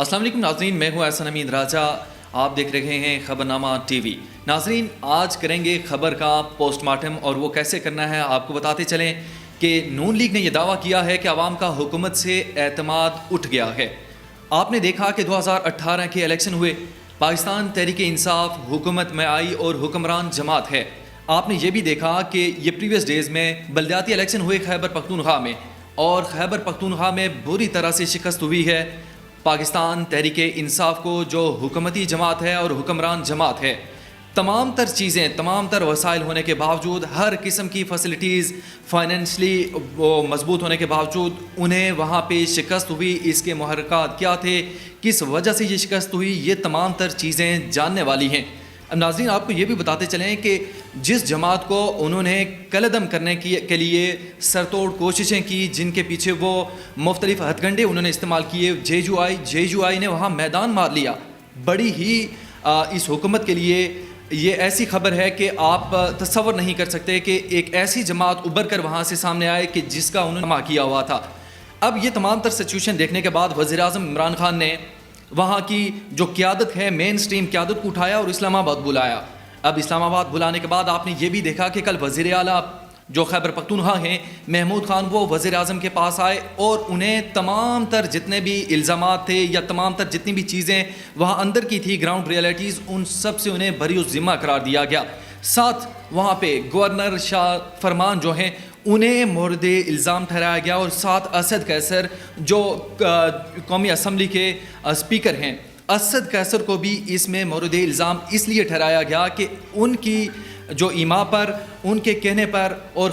السلام علیکم ناظرین، میں ہوں احسن امین راجہ، آپ دیکھ رہے ہیں خبرنامہ ٹی وی۔ ناظرین، آج کریں گے خبر کا پوسٹ مارٹم، اور وہ کیسے کرنا ہے آپ کو بتاتے چلیں کہ نون لیگ نے یہ دعویٰ کیا ہے کہ عوام کا حکومت سے اعتماد اٹھ گیا ہے۔ آپ نے دیکھا کہ 2018 کے الیکشن ہوئے، پاکستان تحریک انصاف حکومت میں آئی اور حکمران جماعت ہے۔ آپ نے یہ بھی دیکھا کہ یہ پریویس ڈیز میں بلدیاتی الیکشن ہوئے خیبر پختونخوا میں، اور خیبر پختونخوا میں بری طرح سے شکست ہوئی ہے پاکستان تحریک انصاف کو، جو حکومتی جماعت ہے اور حکمران جماعت ہے۔ تمام تر چیزیں، تمام تر وسائل ہونے کے باوجود، ہر قسم کی فیسلٹیز فائنینشلی مضبوط ہونے کے باوجود انہیں وہاں پہ شکست ہوئی۔ اس کے محرکات کیا تھے، کس وجہ سے یہ شکست ہوئی، یہ تمام تر چیزیں جاننے والی ہیں۔ اب ناظرین، آپ کو یہ بھی بتاتے چلیں کہ جس جماعت کو انہوں نے کلعدم کرنے کے لیے سر توڑ کوششیں کی، جن کے پیچھے وہ مختلف ہتھ کنڈے انہوں نے استعمال کیے، جے یو آئی نے وہاں میدان مار لیا۔ بڑی ہی اس حکومت کے لیے یہ ایسی خبر ہے کہ آپ تصور نہیں کر سکتے کہ ایک ایسی جماعت ابھر کر وہاں سے سامنے آئے کہ جس کا انہوں نے جمع کیا ہوا تھا۔ اب یہ تمام تر سچویشن دیکھنے کے بعد وزیر اعظم عمران خان نے وہاں کی جو قیادت ہے، مین سٹریم قیادت کو اٹھایا اور اسلام آباد بلایا۔ اب اسلام آباد بلانے کے بعد آپ نے یہ بھی دیکھا کہ کل وزیر اعلیٰ جو خیبر پختونخوا ہیں، محمود خان، وہ وزیر اعظم کے پاس آئے اور انہیں تمام تر جتنے بھی الزامات تھے یا تمام تر جتنی بھی چیزیں وہاں اندر کی تھی، گراؤنڈ ریئلٹیز، ان سب سے انہیں بری الذمہ قرار دیا گیا۔ ساتھ وہاں پہ گورنر شاہ فرمان جو ہیں انہیں مورد الزام ٹھہرایا گیا، اور ساتھ اسد قیصر جو قومی اسمبلی کے اسپیکر ہیں، اسد قیصر کو بھی اس میں مورد الزام اس لیے ٹھہرایا گیا کہ ان کی جو ایما پر، ان کے کہنے پر، اور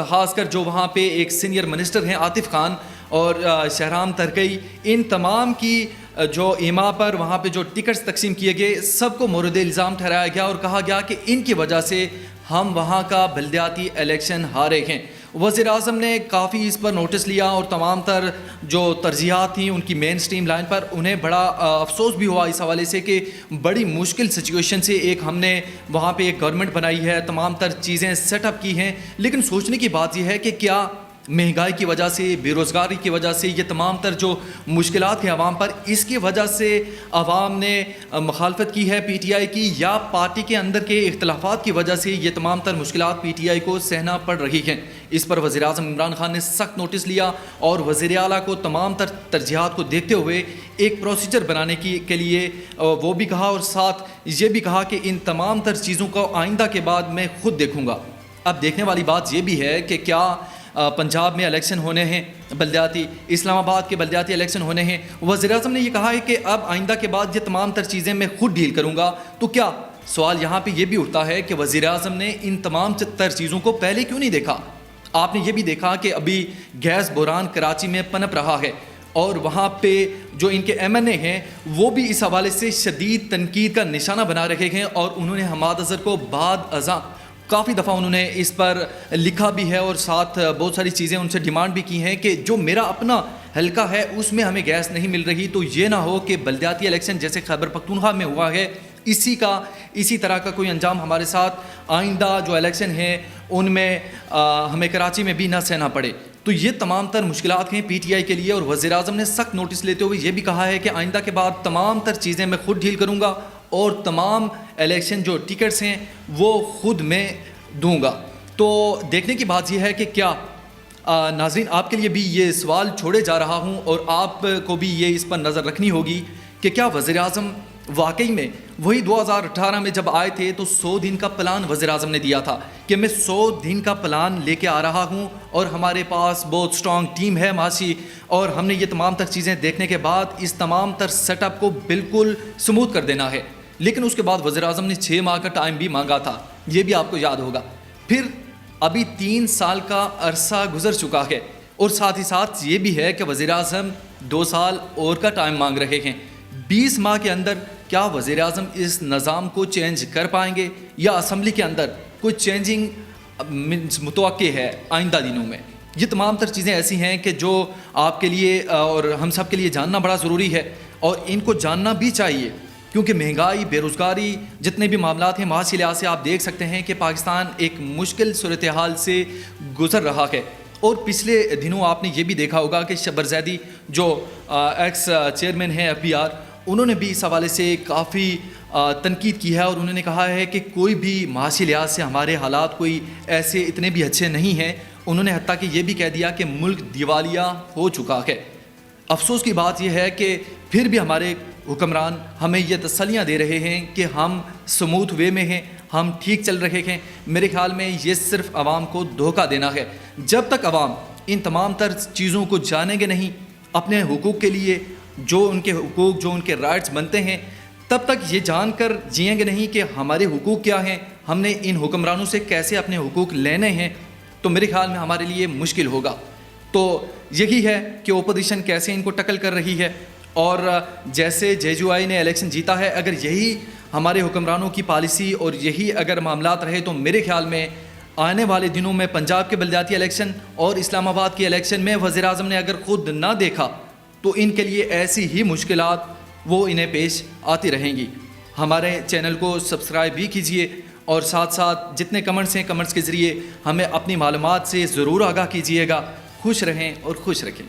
خاص کر جو وہاں پہ ایک سینئر منسٹر ہیں عاطف خان اور شہرام ترکئی، ان تمام کی جو ایما پر وہاں پہ جو ٹکٹس تقسیم کیے گئے، سب کو مورد الزام ٹھہرایا گیا اور کہا گیا کہ ان کی وجہ سے ہم وہاں کا بلدیاتی الیکشن ہارے ہیں۔ وزیر اعظم نے کافی اس پر نوٹس لیا، اور تمام تر جو ترجیحات تھیں ان کی مین سٹریم لائن پر انہیں بڑا افسوس بھی ہوا اس حوالے سے کہ بڑی مشکل سچویشن سے ایک ہم نے وہاں پہ ایک گورنمنٹ بنائی ہے، تمام تر چیزیں سیٹ اپ کی ہیں، لیکن سوچنے کی بات یہ ہے کہ کیا مہنگائی کی وجہ سے، بے روزگاری کی وجہ سے، یہ تمام تر جو مشکلات ہیں عوام پر، اس کی وجہ سے عوام نے مخالفت کی ہے پی ٹی آئی کی، یا پارٹی کے اندر کے اختلافات کی وجہ سے یہ تمام تر مشکلات پی ٹی آئی کو سہنا پڑ رہی ہیں؟ اس پر وزیر اعظم عمران خان نے سخت نوٹس لیا اور وزیر اعلیٰ کو تمام تر ترجیحات کو دیکھتے ہوئے ایک پروسیجر بنانے کے لیے وہ بھی کہا، اور ساتھ یہ بھی کہا کہ ان تمام تر چیزوں کو آئندہ کے بعد میں خود دیکھوں گا۔ اب دیکھنے والی بات یہ بھی ہے کہ کیا پنجاب میں الیکشن ہونے ہیں بلدیاتی، اسلام آباد کے بلدیاتی الیکشن ہونے ہیں، وزیر اعظم نے یہ کہا ہے کہ اب آئندہ کے بعد یہ تمام تر چیزیں میں خود ڈیل کروں گا، تو کیا سوال یہاں پہ یہ بھی اٹھتا ہے کہ وزیر اعظم نے ان تمام تر چیزوں کو پہلے کیوں نہیں دیکھا؟ آپ نے یہ بھی دیکھا کہ ابھی گیس بحران کراچی میں پنپ رہا ہے، اور وہاں پہ جو ان کے ایم این اے ہیں وہ بھی اس حوالے سے شدید تنقید کا نشانہ بنا رکھے ہیں، اور انہوں نے حماد اظہر کو بعد ازاں کافی دفعہ انہوں نے اس پر لکھا بھی ہے، اور ساتھ بہت ساری چیزیں ان سے ڈیمانڈ بھی کی ہیں کہ جو میرا اپنا حلقہ ہے اس میں ہمیں گیس نہیں مل رہی، تو یہ نہ ہو کہ بلدیاتی الیکشن جیسے خیبر پختونخوا میں ہوا ہے، اسی طرح کا کوئی انجام ہمارے ساتھ آئندہ جو الیکشن ہیں ان میں ہمیں کراچی میں بھی نہ سہنا پڑے۔ تو یہ تمام تر مشکلات ہیں پی ٹی آئی کے لیے، اور وزیر اعظم نے سخت نوٹس لیتے ہوئے یہ بھی کہا ہے کہ آئندہ کے بعد تمام تر چیزیں میں خود ڈیل کروں گا، اور تمام الیکشن جو ٹکٹس ہیں وہ خود میں دوں گا۔ تو دیکھنے کی بات یہ ہے کہ کیا ناظرین، آپ کے لیے بھی یہ سوال چھوڑے جا رہا ہوں، اور آپ کو بھی یہ اس پر نظر رکھنی ہوگی کہ کیا وزیر اعظم واقعی میں وہی 2018 میں جب آئے تھے تو 100 دن کا پلان وزیر اعظم نے دیا تھا کہ میں 100 دن کا پلان لے کے آ رہا ہوں، اور ہمارے پاس بہت سٹرونگ ٹیم ہے معاشی، اور ہم نے یہ تمام تر چیزیں دیکھنے کے بعد اس تمام تر سیٹ اپ کو بالکل سموتھ کر دینا ہے، لیکن اس کے بعد وزیر اعظم نے 6 ماہ کا ٹائم بھی مانگا تھا، یہ بھی آپ کو یاد ہوگا۔ پھر ابھی 3 سال کا عرصہ گزر چکا ہے، اور ساتھ ہی ساتھ یہ بھی ہے کہ وزیر اعظم 2 سال اور کا ٹائم مانگ رہے ہیں۔ 20 ماہ کے اندر کیا وزیر اعظم اس نظام کو چینج کر پائیں گے، یا اسمبلی کے اندر کوئی چینجنگ متوقع ہے آئندہ دنوں میں؟ یہ تمام تر چیزیں ایسی ہیں کہ جو آپ کے لیے اور ہم سب کے لیے جاننا بڑا ضروری ہے، اور ان کو جاننا بھی چاہیے، کیونکہ مہنگائی، بے روزگاری، جتنے بھی معاملات ہیں، معاشی لحاظ سے آپ دیکھ سکتے ہیں کہ پاکستان ایک مشکل صورتحال سے گزر رہا ہے، اور پچھلے دنوں آپ نے یہ بھی دیکھا ہوگا کہ شبر زیدی جو ایکس چیئرمین ہیں FBR، انہوں نے بھی اس حوالے سے کافی تنقید کی ہے اور انہوں نے کہا ہے کہ کوئی بھی معاشی لحاظ سے ہمارے حالات کوئی ایسے اتنے بھی اچھے نہیں ہیں۔ انہوں نے حتیٰ کہ یہ بھی کہہ دیا کہ ملک دیوالیہ ہو چکا ہے۔ افسوس کی بات یہ ہے کہ پھر بھی ہمارے حکمران ہمیں یہ تسلیاں دے رہے ہیں کہ ہم سموتھ وے میں ہیں، ہم ٹھیک چل رہے ہیں۔ میرے خیال میں یہ صرف عوام کو دھوکہ دینا ہے۔ جب تک عوام ان تمام تر چیزوں کو جانیں گے نہیں، اپنے حقوق کے لیے جو ان کے حقوق، جو ان کے رائٹس بنتے ہیں، تب تک یہ جان کر جئیں گے نہیں کہ ہمارے حقوق کیا ہیں، ہم نے ان حکمرانوں سے کیسے اپنے حقوق لینے ہیں، تو میرے خیال میں ہمارے لیے مشکل ہوگا۔ تو یہی ہے کہ اپوزیشن کیسے ان کو ٹکل کر رہی ہے، اور جیسے JJUI نے الیکشن جیتا ہے، اگر یہی ہمارے حکمرانوں کی پالیسی اور یہی اگر معاملات رہے تو میرے خیال میں آنے والے دنوں میں پنجاب کے بلدیاتی الیکشن اور اسلام آباد کے الیکشن میں وزیر اعظم نے اگر خود نہ دیکھا تو ان کے لیے ایسی ہی مشکلات وہ انہیں پیش آتی رہیں گی۔ ہمارے چینل کو سبسکرائب بھی کیجئے اور ساتھ ساتھ جتنے کمنٹس ہیں کمنٹس کے ذریعے ہمیں اپنی معلومات سے ضرور آگاہ کیجئے گا۔ خوش رہیں اور خوش رکھیں۔